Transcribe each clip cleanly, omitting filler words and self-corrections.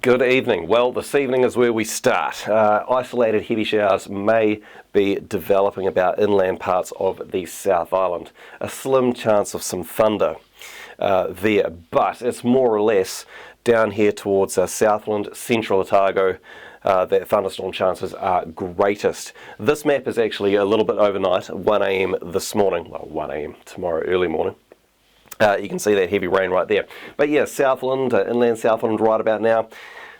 Good evening. Well, this evening is where we start. Isolated heavy showers may be developing about inland parts of the South Island. A slim chance of some thunder there, but it's more or less down here towards Southland, Central Otago, that thunderstorm chances are greatest. This map is actually a little bit overnight, 1 a.m. this morning, well 1 a.m. tomorrow early morning. You can see that heavy rain right there. But yeah, Southland, inland Southland right about now,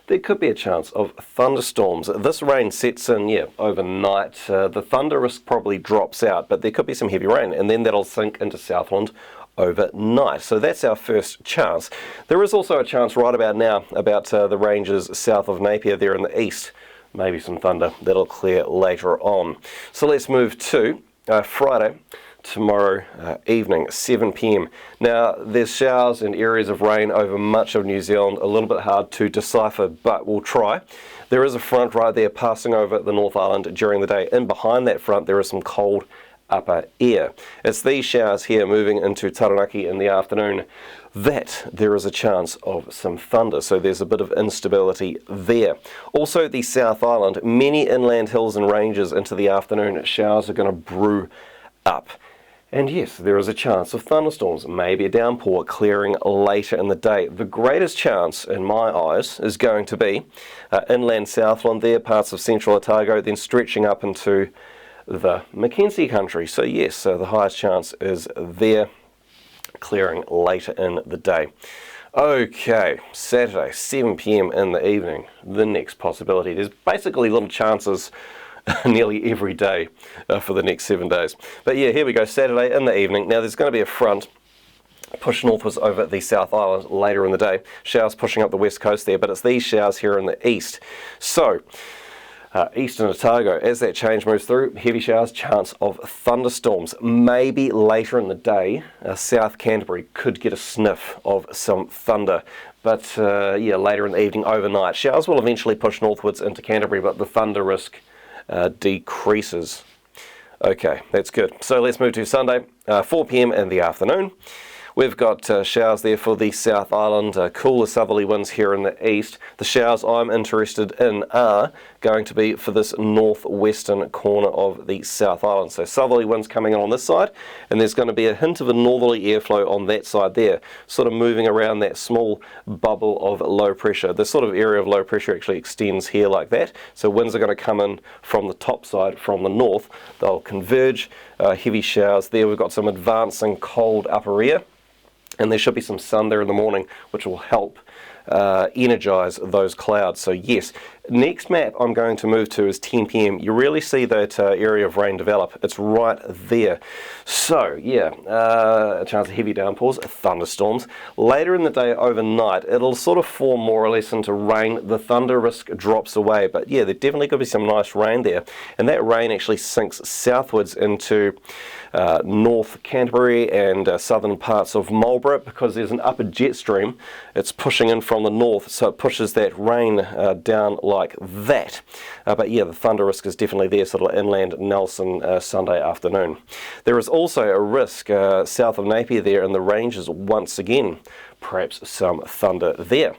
there could be a chance of thunderstorms. This rain sets in, overnight. The thunder risk probably drops out, but there could be some heavy rain, and then that'll sink into Southland overnight. So that's our first chance. There is also a chance right about now about the ranges south of Napier there in the east. Maybe some thunder. That'll clear later on. So let's move to Friday. Tomorrow evening, 7 p.m. Now, there's showers and areas of rain over much of New Zealand, a little bit hard to decipher, but we'll try. There is a front right there passing over the North Island during the day. In behind that front, there is some cold upper air. It's these showers here moving into Taranaki in the afternoon that there is a chance of some thunder, so there's a bit of instability there. Also, the South Island, many inland hills and ranges into the afternoon, showers are going to brew up. And yes, there is a chance of thunderstorms, maybe a downpour clearing later in the day. The greatest chance, in my eyes, is going to be inland Southland there, parts of Central Otago, then stretching up into the Mackenzie country. So yes, the highest chance is there, clearing later in the day. Okay, Saturday, 7 p.m. in the evening, the next possibility. There's basically little chances nearly every day for the next 7 days. But yeah, here we go, Saturday in the evening. Now there's going to be a front push northwards over the South Island later in the day. Showers pushing up the west coast there, but it's these showers here in the east. So, eastern Otago, as that change moves through, heavy showers, chance of thunderstorms. Maybe later in the day, South Canterbury could get a sniff of some thunder. But later in the evening, overnight, showers will eventually push northwards into Canterbury, but the thunder risk decreases. Okay, that's good. So let's move to Sunday, 4 p.m. in the afternoon. We've got showers there for the South Island, cooler southerly winds here in the east. The showers I'm interested in are going to be for this northwestern corner of the South Island. So southerly winds coming in on this side, and there's going to be a hint of a northerly airflow on that side there, sort of moving around that small bubble of low pressure. This sort of area of low pressure actually extends here like that. So winds are going to come in from the top side, from the north. They'll converge, heavy showers there. We've got some advancing cold upper air. And there should be some sun there in the morning, which will help energize those clouds. So yes, next map I'm going to move to is 10 p.m. You really see that area of rain develop. It's right there. So yeah, a chance of heavy downpours, thunderstorms. Later in the day, overnight, it'll sort of form more or less into rain. The thunder risk drops away. But yeah, there definitely could be some nice rain there. And that rain actually sinks southwards into North Canterbury and southern parts of Marlborough, because there's an upper jet stream. It's pushing in from the north, so it pushes that rain down like that. But yeah, the thunder risk is definitely there, sort of inland Nelson Sunday afternoon. There is also a risk south of Napier there in the ranges once again, perhaps some thunder there.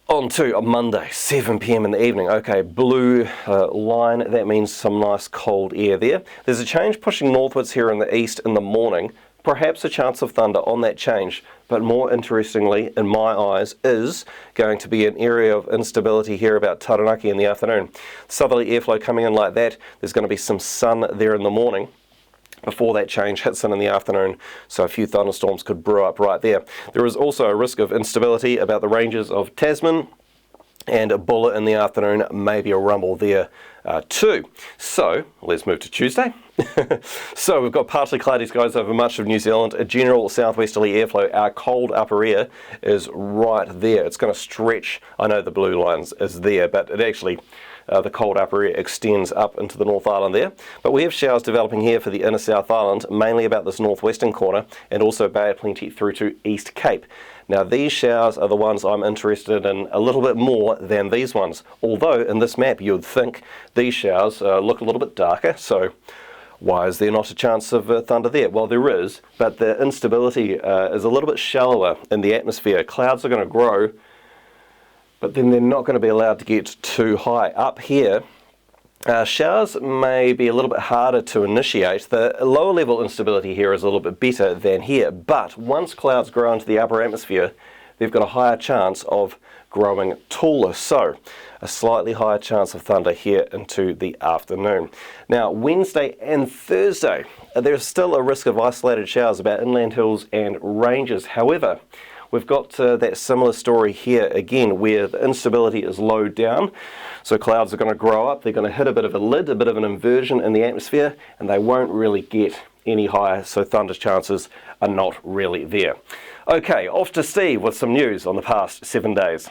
On to Monday, 7 p.m. in the evening. Okay, blue line, that means some nice cold air there. There's a change pushing northwards here in the east in the morning. Perhaps a chance of thunder on that change, but more interestingly, in my eyes, is going to be an area of instability here about Taranaki in the afternoon. Southerly airflow coming in like that. There's going to be some sun there in the morning before that change hits in the afternoon, so a few thunderstorms could brew up right there. There is also a risk of instability about the ranges of Tasman, and a Bulla in the afternoon, maybe a rumble there too. So let's move to Tuesday. So we've got partly cloudy skies over much of New Zealand, a general southwesterly airflow. Our cold upper air is right there. It's going to stretch. I know the blue lines is there, but it actually the cold upper air extends up into the North Island there. But we have showers developing here for the inner South Island, mainly about this northwestern corner, and also Bay of Plenty through to East Cape. Now these showers are the ones I'm interested in a little bit more than these ones, although in this map you'd think these showers look a little bit darker, so why is there not a chance of thunder there? Well, there is, but the instability is a little bit shallower in the atmosphere. Clouds are going to grow but then they're not going to be allowed to get too high. Up here, showers may be a little bit harder to initiate. The lower level instability here is a little bit better than here, but once clouds grow into the upper atmosphere, they've got a higher chance of growing taller. So a slightly higher chance of thunder here into the afternoon. Now, Wednesday and Thursday, there's still a risk of isolated showers about inland hills and ranges. However, we've got that similar story here again, where the instability is low down. So clouds are going to grow up, they're going to hit a bit of a lid, a bit of an inversion in the atmosphere, and they won't really get any higher, so thunder chances are not really there. Okay, off to Steve with some news on the past 7 days.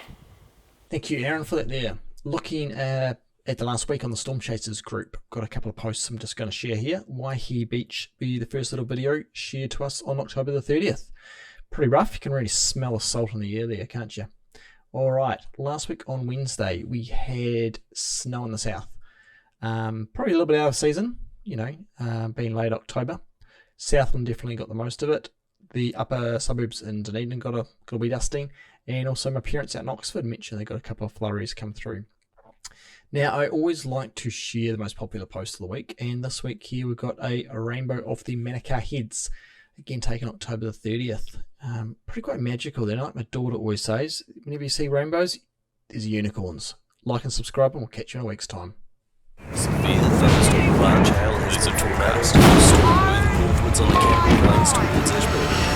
Thank you, Aaron, for that there. Looking at the last week on the Storm Chasers group, got a couple of posts I'm just going to share here. Waihi Beach be the first little video shared to us on October the 30th. Pretty rough. You can really smell the salt in the air there, can't you? All right, last week on Wednesday, we had snow in the south. Probably a little bit out of season, being late October. Southland definitely got the most of it. The upper suburbs in Dunedin got a wee dusting. And also my parents out in Oxford mentioned they got a couple of flurries come through. Now, I always like to share the most popular post of the week. And this week here, we've got a rainbow of the Manukau Heads. Again, taken October the 30th. Pretty quite magical then. Like my daughter always says, whenever you see rainbows, there's unicorns. Like and subscribe, and we'll catch you in a week's time. Severe thunderstorm large hail has been forecast. Storm moving northwards on the Canberra Plains towards Ashburton.